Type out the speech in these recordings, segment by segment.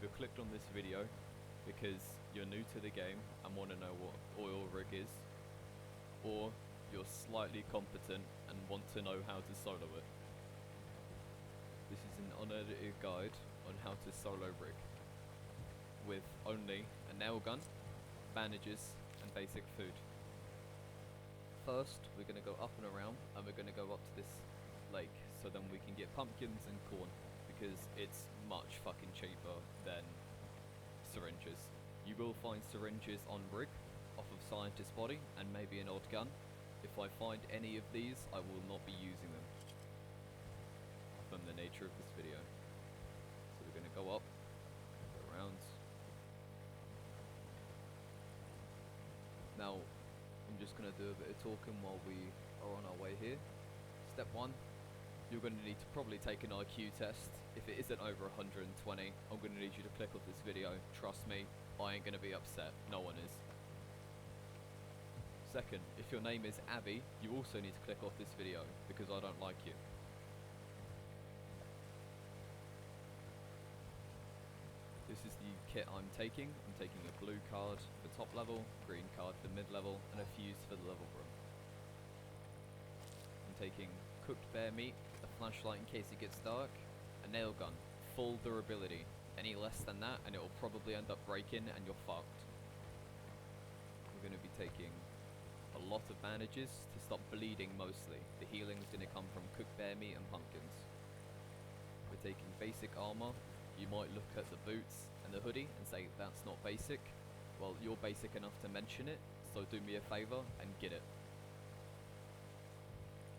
either clicked on this video because you're new to the game and want to know what oil rig is, or you're slightly competent and want to know how to solo it. This is an unedited guide on how to solo rig with only a nail gun, bandages and basic food. First we're going to go up and around and we're going to go up to this lake so then we can get pumpkins and corn, because it's much fucking cheaper than syringes. You will find syringes on rig off of scientist's body and maybe an odd gun. If I find any of these, I will not be using them from the nature of this video. So we're going to go up, go around. Now I'm just going to do a bit of talking while we are on our way here. Step 1, you're going to need to probably take an IQ test. If it isn't over 120, I'm going to need you to click off this video. Trust me, I ain't going to be upset. No one is. Second, if your name is Abby, you also need to click off this video because I don't like you. This is the kit I'm taking. I'm taking a blue card for top level, green card for mid level, and a fuse for the level room. I'm taking cooked bear meat, a flashlight in case it gets dark, a nail gun, full durability. Any less than that and it will probably end up breaking and you're fucked. We're going to be taking a lot of bandages to stop bleeding mostly. The healing is going to come from cooked bear meat and pumpkins. We're taking basic armor. You might look at the boots and the hoodie and say that's not basic. Well, you're basic enough to mention it, so do me a favour and get it.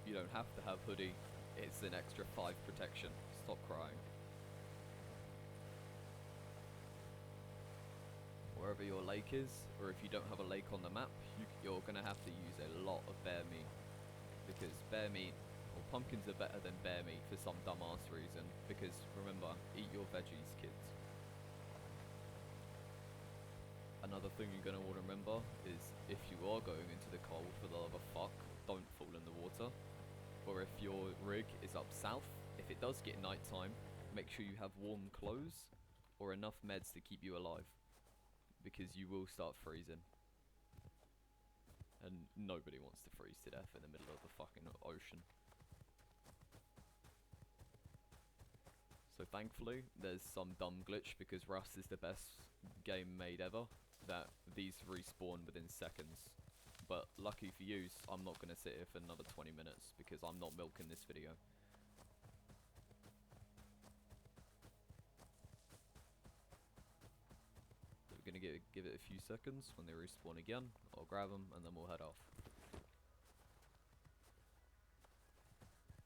You don't have to have hoodie, it's an extra 5 protection. Stop crying. Wherever your lake is, or if you don't have a lake on the map, you're going to have to use a lot of bear meat. Because bear meat, or pumpkins are better than bear meat for some dumbass reason. Because remember, eat your veggies, kids. Another thing you're going to want to remember is if you are going into the cold, for the love of fuck, don't fall in the water. Or if your rig is up south, if it does get nighttime, make sure you have warm clothes or enough meds to keep you alive. Because you will start freezing. And nobody wants to freeze to death in the middle of the fucking ocean. So thankfully, there's some dumb glitch because Rust is the best game made ever, that these respawn within seconds. But lucky for you, I'm not going to sit here for another 20 minutes because I'm not milking this video. So we're going to give it a few seconds. When they respawn again, I'll grab them and then we'll head off.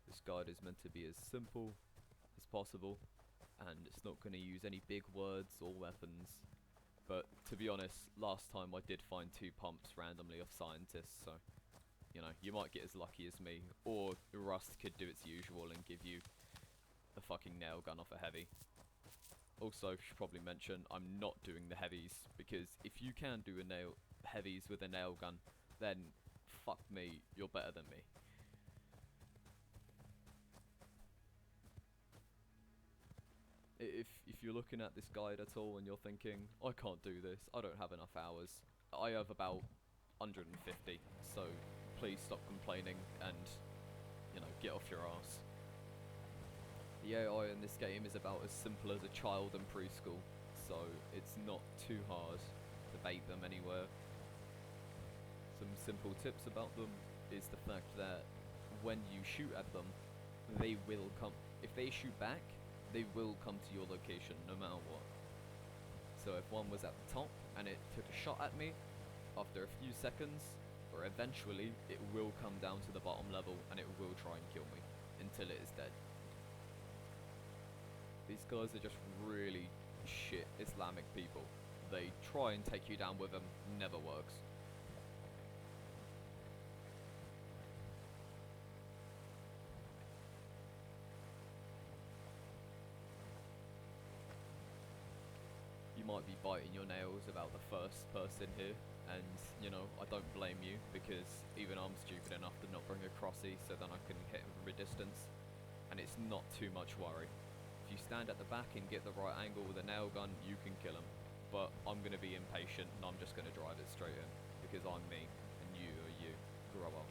This guide is meant to be as simple as possible, and it's not going to use any big words or weapons. But to be honest, last time I did find 2 pumps randomly off scientists, so you know, you might get as lucky as me, or Rust could do its usual and give you a fucking nail gun off a heavy. Also, should probably mention, I'm not doing the heavies, because if you can do heavies with a nail gun, then fuck me, you're better than me. If you're looking at this guide at all and you're thinking, I can't do this, I don't have enough hours, I have about 150, so please stop complaining and, you know, get off your ass. The AI in this game is about as simple as a child in preschool, so it's not too hard to bait them anywhere. Some simple tips about them is the fact that when you shoot at them, they will come. If they shoot back, they will come to your location no matter what. So if one was at the top and it took a shot at me, after a few seconds, or eventually, it will come down to the bottom level and it will try and kill me until it is dead. These guys are just really shit Islamic people. They try and take you down with them, never works. You might be biting your nails about the first person here, and you know, I don't blame you, because even I'm stupid enough to not bring a crossy so then I can hit him from a distance, and it's not too much worry. If you stand at the back and get the right angle with a nail gun, you can kill him. But I'm going to be impatient and I'm just going to drive it straight in. Because I'm me and you are you. Grow up.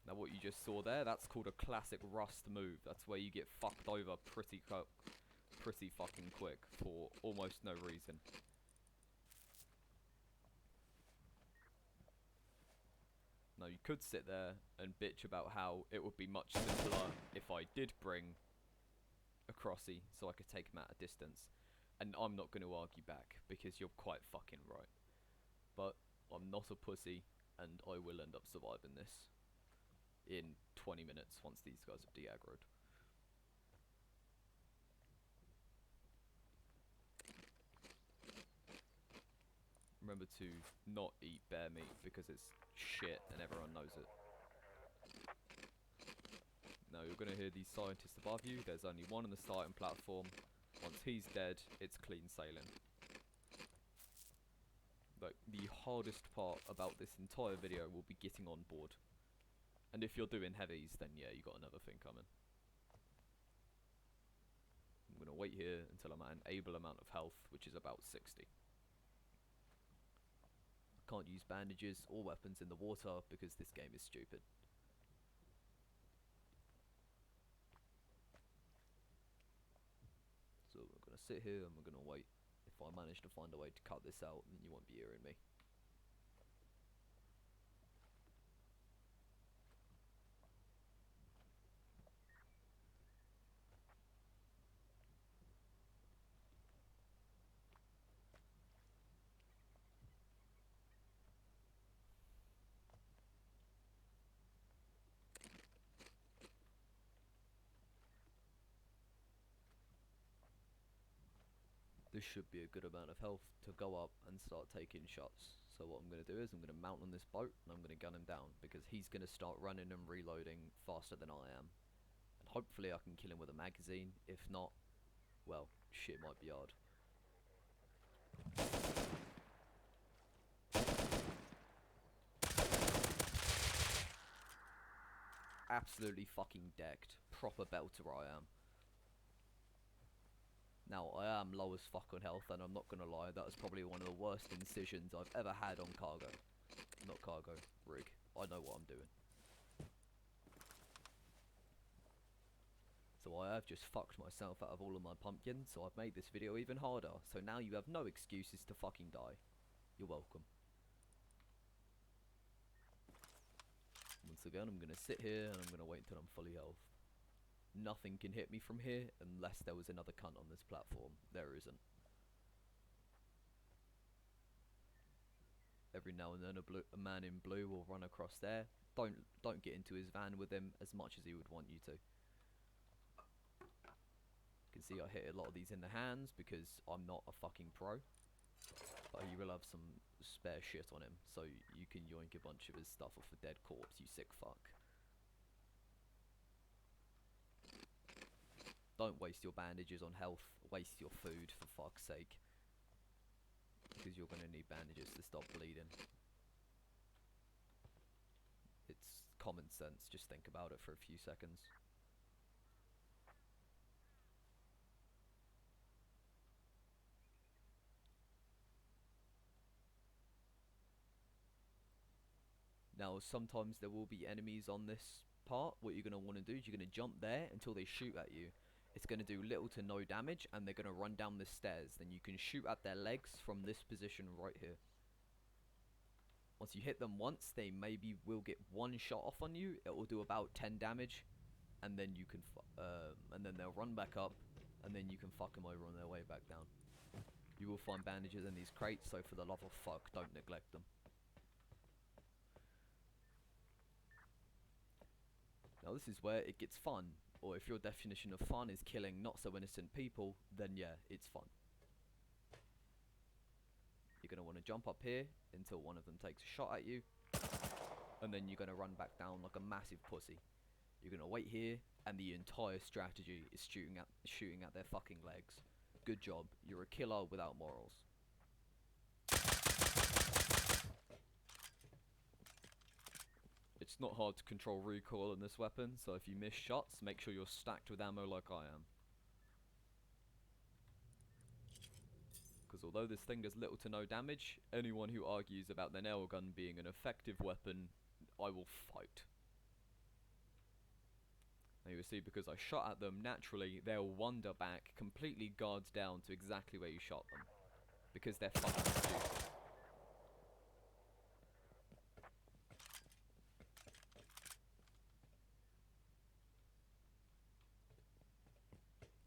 Now what you just saw there, that's called a classic Rust move. That's where you get fucked over pretty fucking quick for almost no reason. Now you could sit there and bitch about how it would be much simpler if I did bring a crossy so I could take him at a distance. And I'm not going to argue back because you're quite fucking right. But I'm not a pussy and I will end up surviving this in 20 minutes once these guys have de-aggroed. Remember to not eat bear meat because it's shit and everyone knows it. Now you're going to hear these scientists above you. There's only one on the starting platform. Once he's dead, it's clean sailing. Like, the hardest part about this entire video will be getting on board. And if you're doing heavies, then yeah, you got another thing coming. I'm going to wait here until I'm at an able amount of health, which is about 60. I can't use bandages or weapons in the water because this game is stupid. So we're going to sit here and we're going to wait. If I manage to find a way to cut this out, then you won't be hearing me. This should be a good amount of health to go up and start taking shots. So what I'm going to do is I'm going to mount on this boat and I'm going to gun him down because he's going to start running and reloading faster than I am. And hopefully I can kill him with a magazine. If not, well, shit might be hard. Absolutely fucking decked. Proper belter I am. Now, I am low as fuck on health, and I'm not gonna lie, that was probably one of the worst incisions I've ever had on cargo. Not cargo, rig. I know what I'm doing. So I have just fucked myself out of all of my pumpkins, so I've made this video even harder. So now you have no excuses to fucking die. You're welcome. Once again, I'm gonna sit here, and I'm gonna wait until I'm fully health. Nothing can hit me from here unless there was another cunt on this platform. There isn't. Every now and then a man in blue will run across there. Don't get into his van with him as much as he would want you to. You can see I hit a lot of these in the hands because I'm not a fucking pro. But he will have some spare shit on him, so you can yoink a bunch of his stuff off a dead corpse, you sick fuck. Don't waste your bandages on health, waste your food for fuck's sake. Because you're going to need bandages to stop bleeding. It's common sense, just think about it for a few seconds. Now sometimes there will be enemies on this part. What you're going to want to do is you're going to jump there until they shoot at you. It's going to do little to no damage and they're going to run down the stairs. Then you can shoot at their legs from this position right here. Once you hit them once, they maybe will get one shot off on you. It will do about 10 damage. And then you can and then they'll run back up. And then you can fuck them over on their way back down. You will find bandages in these crates, so for the love of fuck, don't neglect them. Now this is where it gets fun. Or if your definition of fun is killing not so innocent people, then yeah, it's fun. You're going to want to jump up here until one of them takes a shot at you. And then you're going to run back down like a massive pussy. You're going to wait here, and the entire strategy is shooting at their fucking legs. Good job. You're a killer without morals. It's not hard to control recoil on this weapon, so if you miss shots, make sure you're stacked with ammo like I am. Because although this thing does little to no damage, anyone who argues about the nail gun being an effective weapon, I will fight. Now you'll see, because I shot at them, naturally they'll wander back, completely guards down to exactly where you shot them. Because they're fucking stupid.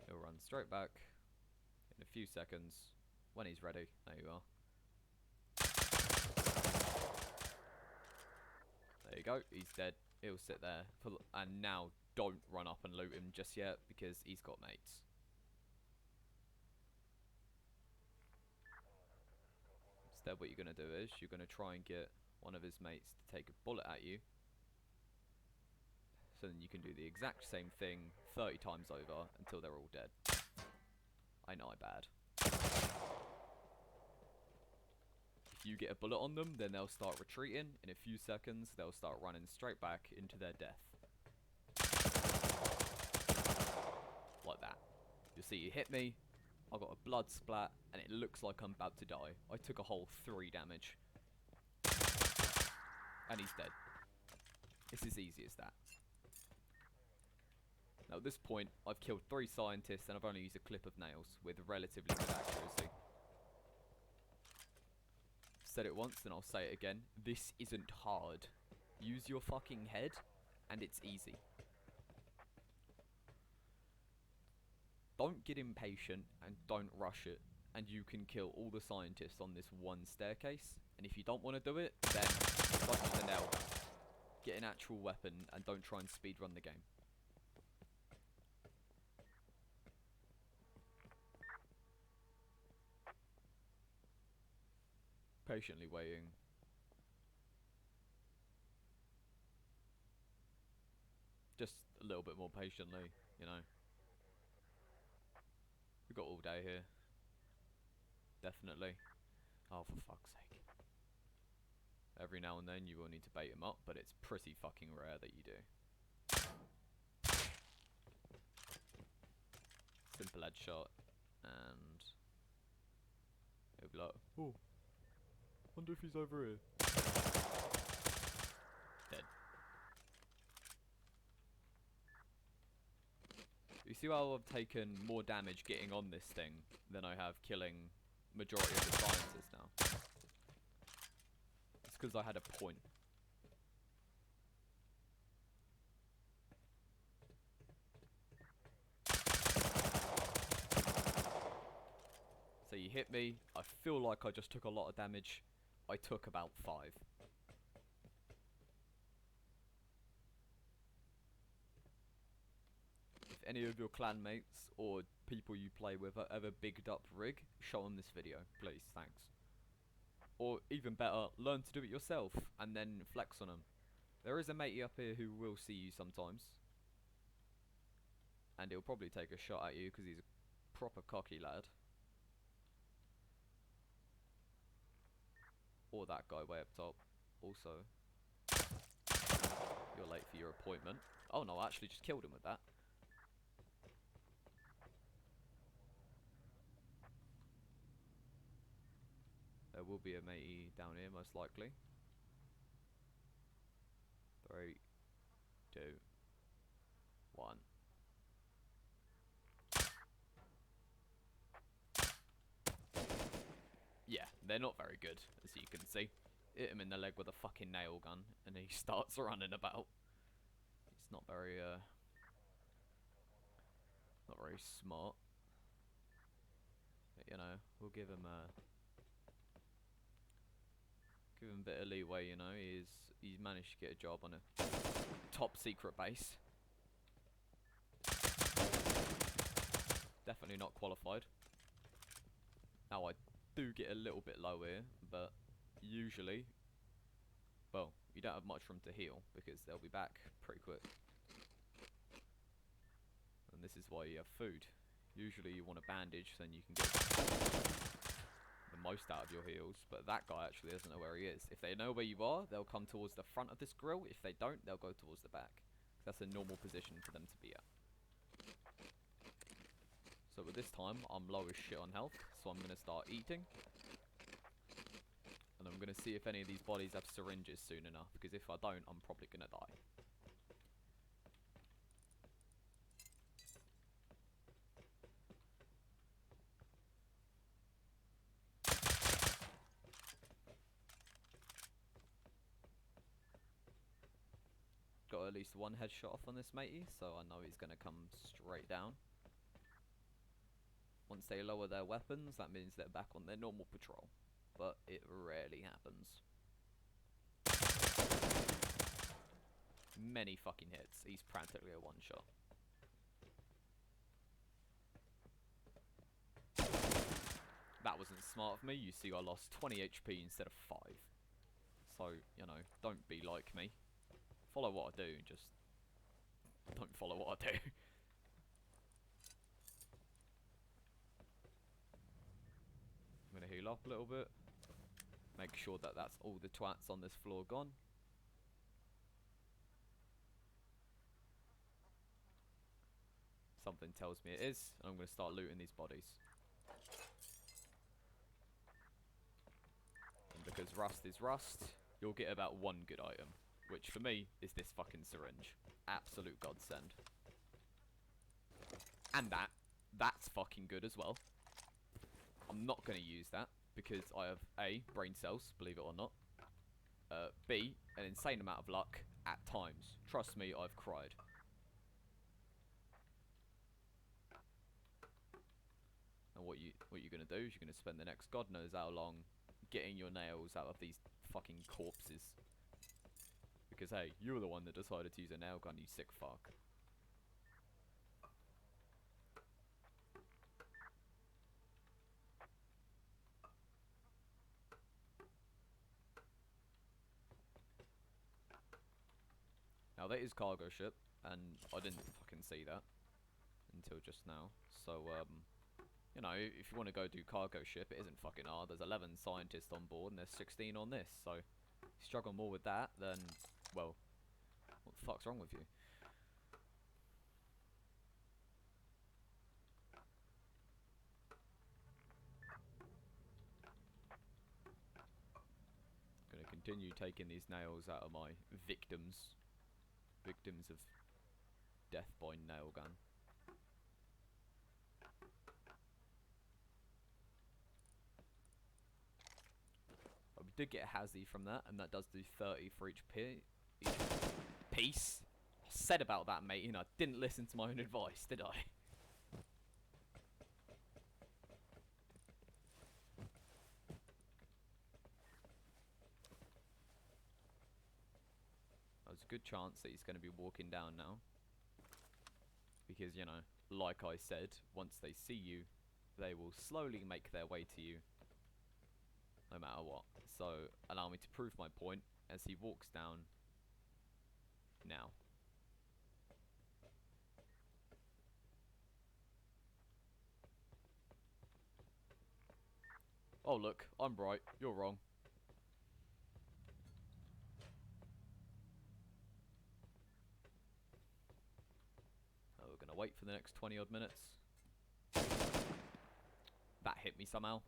He'll run straight back in a few seconds when he's ready. There you are. There you go, he's dead. He'll sit there. And now don't run up and loot him just yet, because he's got mates. Instead, what you're going to do is you're going to try and get one of his mates to take a bullet at you. So then you can do the exact same thing 30 times over until they're all dead. I know I'm bad. If you get a bullet on them, then they'll start retreating. In a few seconds, they'll start running straight back into their death. Like that. You'll see he hit me, I got a blood splat, and it looks like I'm about to die. I took a whole 3 damage. And he's dead. It's as easy as that. Now at this point, I've killed 3 scientists and I've only used a clip of nails with relatively good accuracy. Said it once and I'll say it again. This isn't hard. Use your fucking head and it's easy. Don't get impatient and don't rush it, and you can kill all the scientists on this one staircase. And if you don't want to do it, then don't use the nail gun. Get an actual weapon and don't try and speedrun the game. Patiently waiting. Just a little bit more patiently, you know. We've got all day here. Definitely. Oh, for fuck's sake. Every now and then you will need to bait him up, but it's pretty fucking rare that you do. Simple headshot, and he'll be like, oh, wonder if he's over here. Dead. You see how I've taken more damage getting on this thing than I have killing majority of the scientists now? It's because I had a point. So you hit me, I feel like I just took a lot of damage. I took about 5. If any of your clanmates or people you play with are ever bigged up rig, show them this video, please, thanks. Or even better, learn to do it yourself and then flex on them. There is a matey up here who will see you sometimes, and he'll probably take a shot at you because he's a proper cocky lad. Or that guy way up top. Also, you're late for your appointment. Oh no, I actually just killed him with that. There will be a matey down here, most likely. 3, 2, 1. Yeah, they're not very good, as you can see. Hit him in the leg with a fucking nail gun, and he starts running about. It's not very, not very smart. But, you know, we'll give him a bit of leeway, you know. He's managed to get a job on a top secret base. Definitely not qualified. Now I do get a little bit low here, but usually, well, you don't have much room to heal because they'll be back pretty quick. And this is why you have food. Usually you want a bandage, then you can get the most out of your heals, but that guy actually doesn't know where he is. If they know where you are, they'll come towards the front of this grill. If they don't, they'll go towards the back. That's a normal position for them to be at. So at this time, I'm low as shit on health, so I'm going to start eating. And I'm going to see if any of these bodies have syringes soon enough, because if I don't, I'm probably going to die. Got at least one headshot off on this matey, so I know he's going to come straight down. Once they lower their weapons, that means they're back on their normal patrol. But it rarely happens. Many fucking hits. He's practically a one-shot. That wasn't smart of me. You see I lost 20 HP instead of 5. So, you know, don't be like me. Follow what I do, just don't follow what I do. I'm going to heal up a little bit. Make sure that that's all the twats on this floor gone. Something tells me it is, and I'm going to start looting these bodies. And because rust is rust, you'll get about one good item, which for me is this fucking syringe. Absolute godsend. And that's fucking good as well. I'm not going to use that because I have A, brain cells, believe it or not. B, an insane amount of luck at times. Trust me, I've cried. And what you're going to do is you're going to spend the next God knows how long getting your nails out of these fucking corpses. Because hey, you were the one that decided to use a nail gun, you sick fuck. Now that is cargo ship, and I didn't fucking see that until just now. So, you know, if you want to go do cargo ship, it isn't fucking hard. There's 11 scientists on board, and there's 16 on this. So, if you struggle more with that, then, well, what the fuck's wrong with you? Gonna continue taking these nails out of my victims. Victims of death by nail gun. But we did get a Hazzy from that, and that does do 30 for each piece. I said about that, mate, and I didn't listen to my own advice, did I? There's a good chance that he's going to be walking down now. Because, you know, like I said, once they see you, they will slowly make their way to you. No matter what. So, allow me to prove my point as he walks down now. Oh look, I'm right, you're wrong. Oh, we're gonna wait for the next 20 odd minutes. That hit me somehow.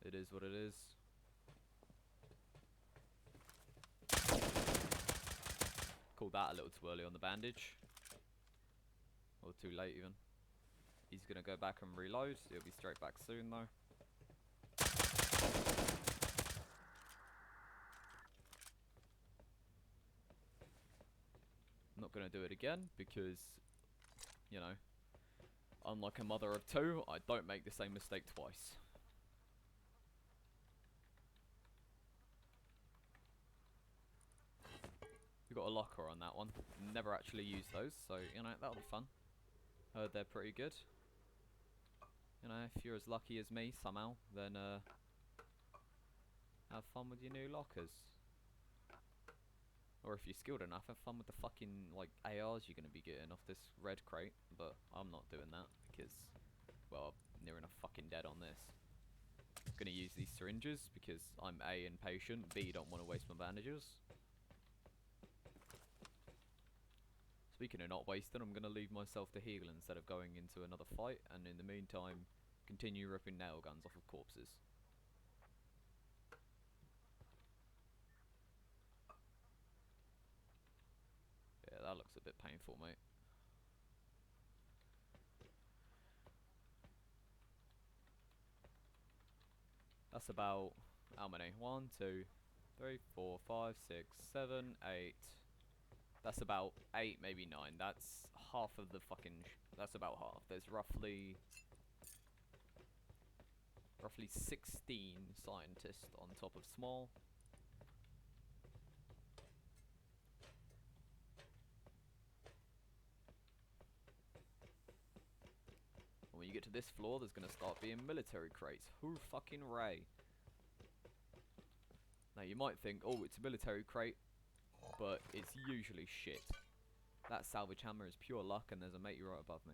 It is what it is. Called that a little too early on the bandage. Or too late even. He's gonna go back and reload. He'll be straight back soon though. I'm not gonna do it again because, you know, unlike a mother of two, I don't make the same mistake twice. We got a locker on that one. Never actually used those, so you know that'll be fun. Heard they're pretty good. You know, if you're as lucky as me somehow, then have fun with your new lockers. Or if you're skilled enough, have fun with the fucking like ARs you're gonna be getting off this red crate. But I'm not doing that because, well, I'm near enough fucking dead on this. Gonna use these syringes because I'm A, impatient, B, don't want to waste my bandages. Speaking of not wasting, I'm gonna leave myself to heal instead of going into another fight, and in the meantime, continue ripping nail guns off of corpses. Yeah, that looks a bit painful, mate. That's about, how many? 1, 2, 3, 4, 5, 6, 7, 8. That's about 8, maybe 9. That's half of the fucking. That's about half. There's roughly 16 scientists on top of Small. And when you get to this floor, there's gonna start being military crates. Who fucking ray? Now you might think, oh, it's a military crate, but it's usually shit. That salvage hammer is pure luck, and there's a matey right above me.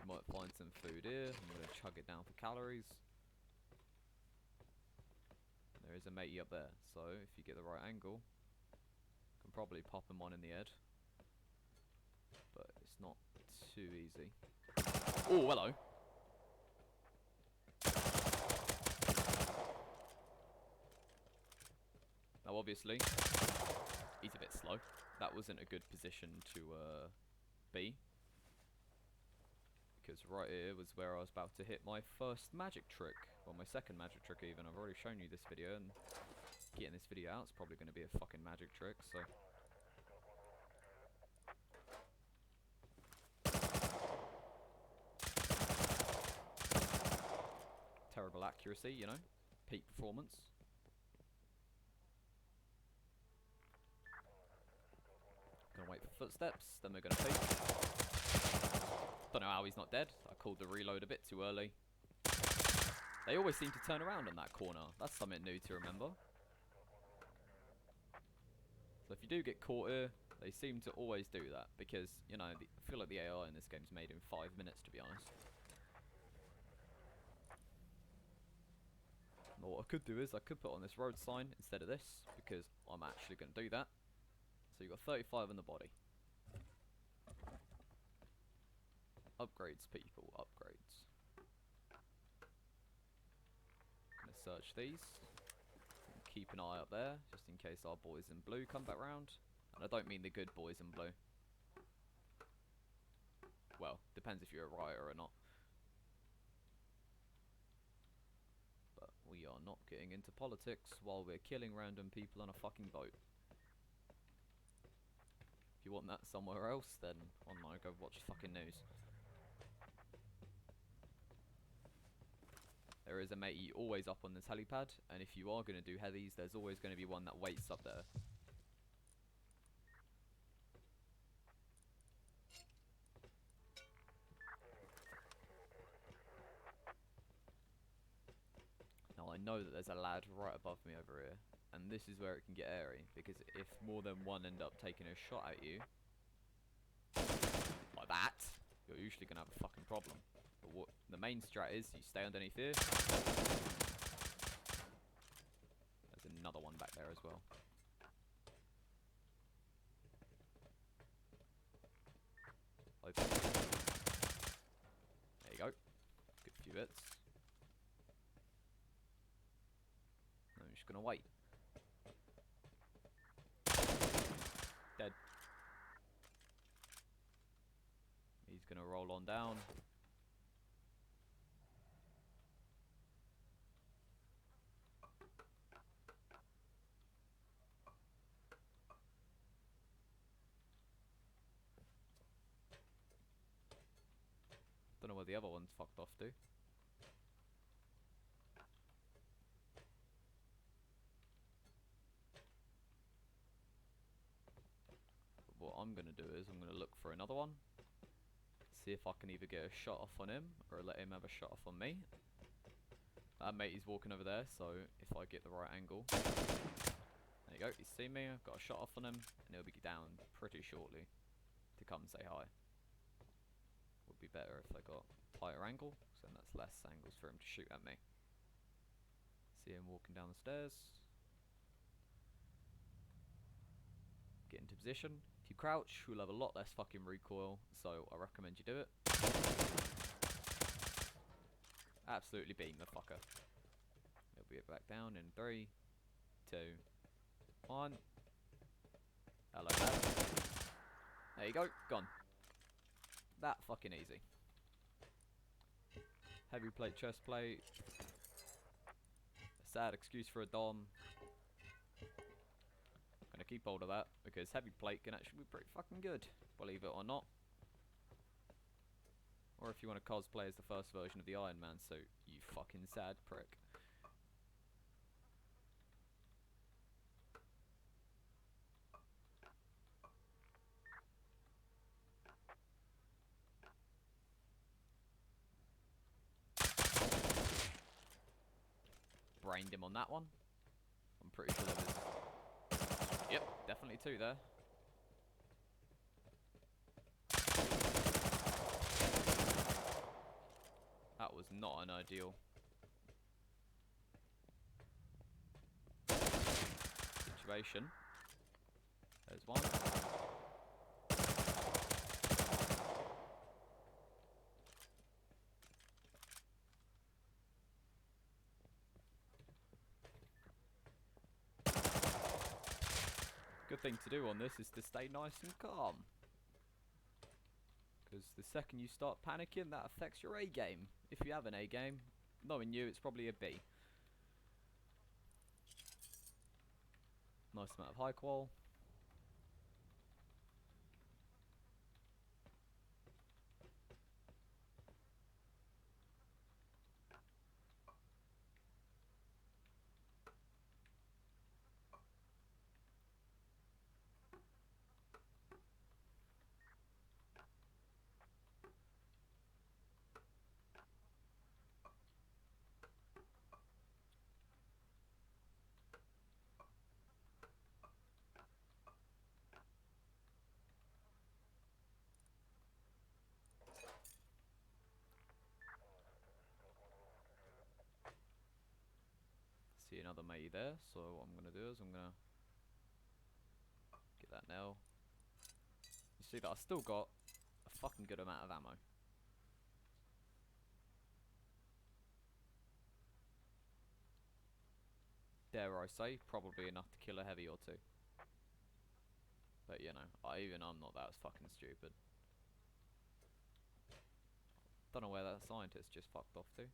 You might find some food here. I'm gonna chug it down for calories. There is a matey up there, so if you get the right angle, you can probably pop him one in the head. But it's not too easy. Oh, hello. Now obviously, he's a bit slow. That wasn't a good position to be. Because right here was where I was about to hit my first magic trick. Well, my second magic trick even. I've already shown you this video, and getting this video out is probably going to be a fucking magic trick, so. Terrible accuracy, you know. Peak performance. Gonna wait for footsteps, then we're gonna peek. Don't know how he's not dead. I called the reload a bit too early. They always seem to turn around on that corner. That's something new to remember. So if you do get caught here, they seem to always do that. Because, you know, I feel like the AI in this game's made in 5 minutes, to be honest. Well, what I could do is I could put on this road sign instead of this, because I'm actually going to do that. So you've got 35 in the body. Upgrades, people, upgrades. Gonna search these. And keep an eye up there, just in case our boys in blue come back round. And I don't mean the good boys in blue. Well, depends if you're a writer or not. But we are not getting into politics while we're killing random people on a fucking boat. If you want that somewhere else, then online, go watch fucking news. There is a matey always up on this helipad, and if you are going to do heavies, there's always going to be one that waits up there. Now I know that there's a lad right above me over here, and this is where it can get airy, because if more than one end up taking a shot at you, like that, you're usually going to have a fucking problem. But what the main strat is, you stay underneath here. There's another one back there as well. Open. There you go. Good few bits. I'm just gonna wait. Dead. He's gonna roll on down. Don't know where the other one's fucked off to. But what I'm gonna do is I'm gonna look for another one. See if I can either get a shot off on him or let him have a shot off on me. That matey's walking over there, so if I get the right angle. There you go, he's seen me, I've got a shot off on him, and he'll be down pretty shortly to come say hi. would be better if I got higher angle, so then that's less angles for him to shoot at me. See him walking down the stairs. Get into position. If you crouch, you'll have a lot less fucking recoil, so I recommend you do it. Absolutely beam the fucker. He'll be back down in 3, 2, 1. Hello there. There you go, gone. That fucking easy. Heavy plate, chest plate. A sad excuse for a Dom. Gonna keep hold of that because heavy plate can actually be pretty fucking good, believe it or not. Or if you want to cosplay as the first version of the Iron Man suit, you fucking sad prick. Brained him on that one. I'm pretty sure there was... Yep, definitely 2 there. That was not an ideal situation. There's one. Good thing to do on this is to stay nice and calm. Because the second you start panicking, that affects your A game. If you have an A game, knowing you, it's probably a B. Nice amount of high qual. See another matey there, so what I'm going to do is I'm going to get that now. You see that I've still got a fucking good amount of ammo. Dare I say, probably enough to kill a heavy or 2. But you know, even I'm not that fucking stupid. Don't know where that scientist just fucked off to.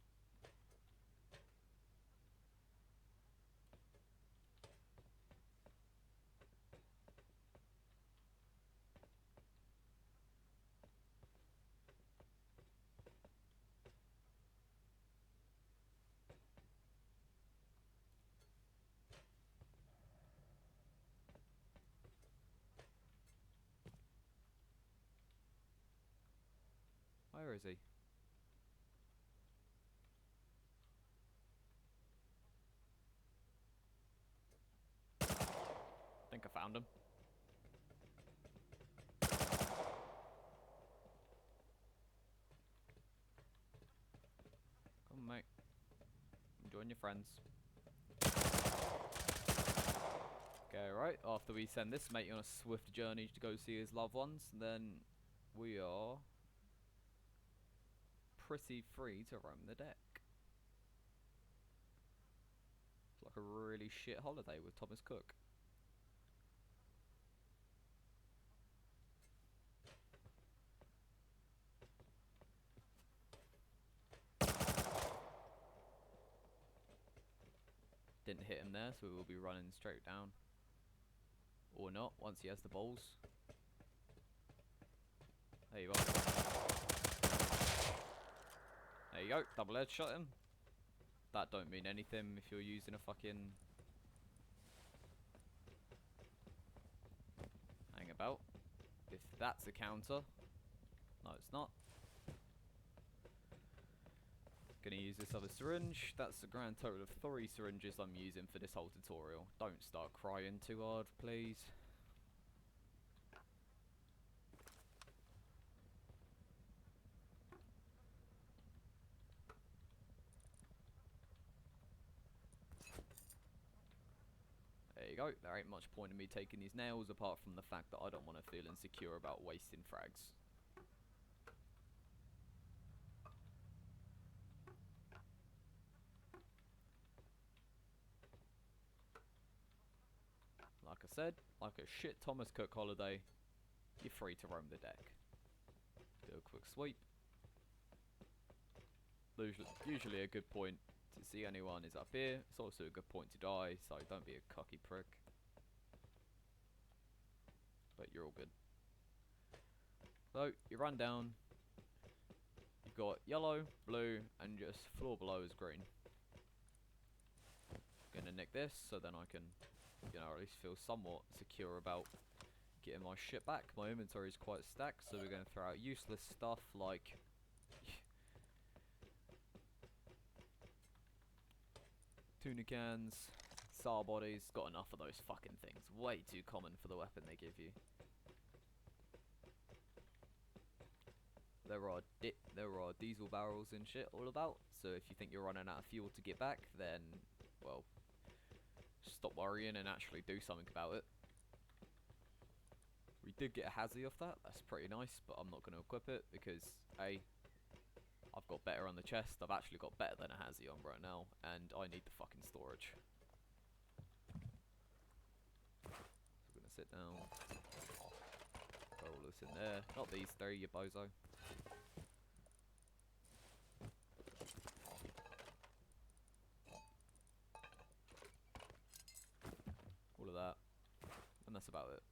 Where is he? Think I found him. Come on, mate. Join your friends. Okay, right. After we send this mate on a swift journey to go see his loved ones, then we are pretty free to roam the deck. It's like a really shit holiday with Thomas Cook. Didn't hit him there, so we will be running straight down. Or not, once he has the balls. There you are. There you go, double headshot him. That don't mean anything if you're using a fucking... hang about. If that's a counter. No, it's not. Gonna use this other syringe. That's a grand total of 3 syringes I'm using for this whole tutorial. Don't start crying too hard, please. go. There ain't much point in me taking these nails, apart from the fact that I don't want to feel insecure about wasting frags. Like I said, like a shit Thomas Cook holiday, you're free to roam the deck. Do a quick sweep. Usually a good point to see anyone is up here. It's also a good point to die, so don't be a cocky prick. But you're all good. So, you run down. You've got yellow, blue, and just floor below is green. Gonna nick this, so then I can, you know, at least feel somewhat secure about getting my shit back. My inventory is quite stacked, so we're going to throw out useless stuff like tuna cans, SAR bodies. Got enough of those fucking things. Way too common for the weapon they give you. There are diesel barrels and shit all about, so if you think you're running out of fuel to get back, then, well, stop worrying and actually do something about it. We did get a Hazy off that, that's pretty nice, but I'm not going to equip it because, A, I've got better on the chest. I've actually got better than a Hazy on right now, and I need the fucking storage. So we're going to sit down, throw all this in there. Not these three, you bozo. All of that, and that's about it.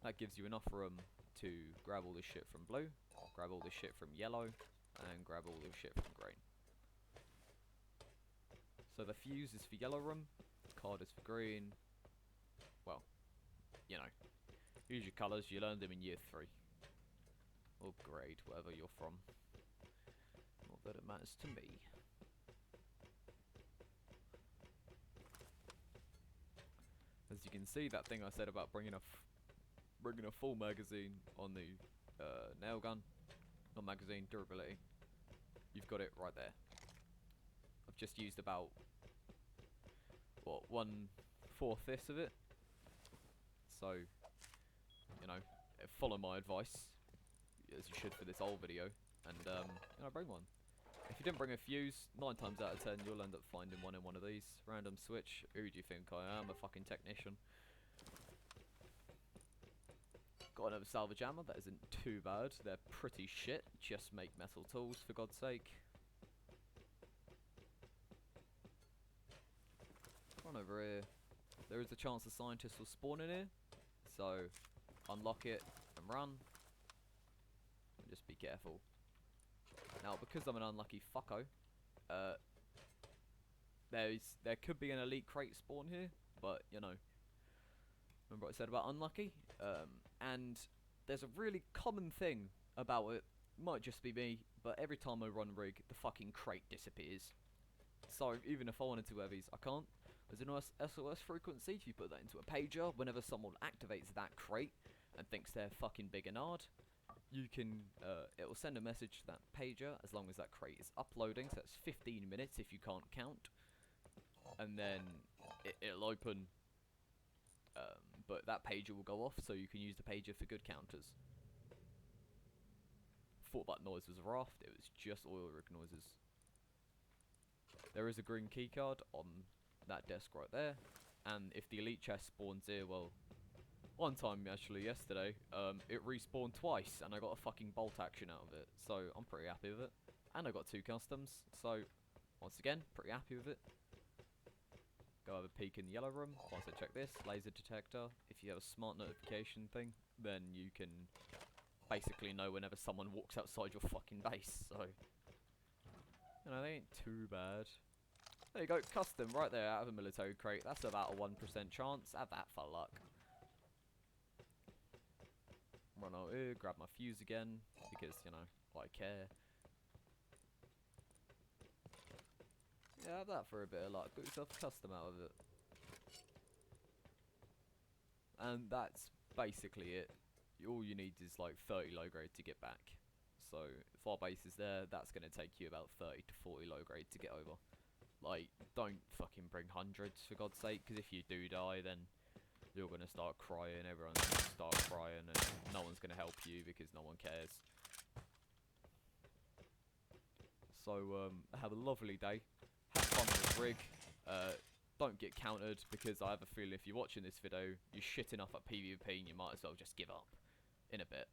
That gives you enough room to grab all this shit from blue, grab all this shit from yellow, and grab all this shit from green. So the fuse is for yellow room, card is for green. Well, you know, use your colours, you learned them in year 3. Or grade, wherever you're from. Not that it matters to me. As you can see, that thing I said about bringing a full magazine on the nail gun, not magazine, durability, you've got it right there. I've just used about, what, 1/4 this of it. So, you know, follow my advice, as you should for this whole video, and you know, bring one. If you didn't bring a fuse, 9 times out of 10 you'll end up finding one in one of these. Random switch, who do you think I am? A fucking technician. Got another salvage ammo, that isn't too bad. They're pretty shit, just make metal tools for God's sake. Run over here. There is a chance the scientists will spawn in here, so unlock it and run. And just be careful. Now, because I'm an unlucky fucko, there could be an elite crate spawn here, but, you know, remember what I said about unlucky? And there's a really common thing about it, might just be me, but every time I run rig, the fucking crate disappears. So, even if I wanted to have these, I can't. There's an SOS frequency. If you put that into a pager, whenever someone activates that crate and thinks they're fucking big and hard, you can, it will send a message to that pager as long as that crate is uploading, so that's 15 minutes if you can't count, and then it'll open, but that pager will go off, so you can use the pager for good counters. Thought that noise was a raft, it was just oil rig noises. There is a green keycard on that desk right there, and if the elite chest spawns here, well, one time actually yesterday, it respawned twice and I got a fucking bolt action out of it, so I'm pretty happy with it. And I got 2 customs, so once again, pretty happy with it. Go have a peek in the yellow room. Once I check this, laser detector. If you have a smart notification thing, then you can basically know whenever someone walks outside your fucking base, so, you know, they ain't too bad. There you go, custom right there out of a military crate. That's about a 1% chance. Have that for luck. Run out here, grab my fuse again, because, you know, I care. Yeah, have that for a bit of luck. Got yourself a custom out of it. And that's basically it. All you need is like 30 low grade to get back. So, if our base is there, that's going to take you about 30 to 40 low grade to get over. Like, don't fucking bring hundreds, for God's sake, because if you do die, then you're going to start crying, everyone's going to start crying, and no one's going to help you because no one cares. So, have a lovely day. Have fun with the rig. Don't get countered, because I have a feeling if you're watching this video, you're shit enough at PvP and you might as well just give up in a bit.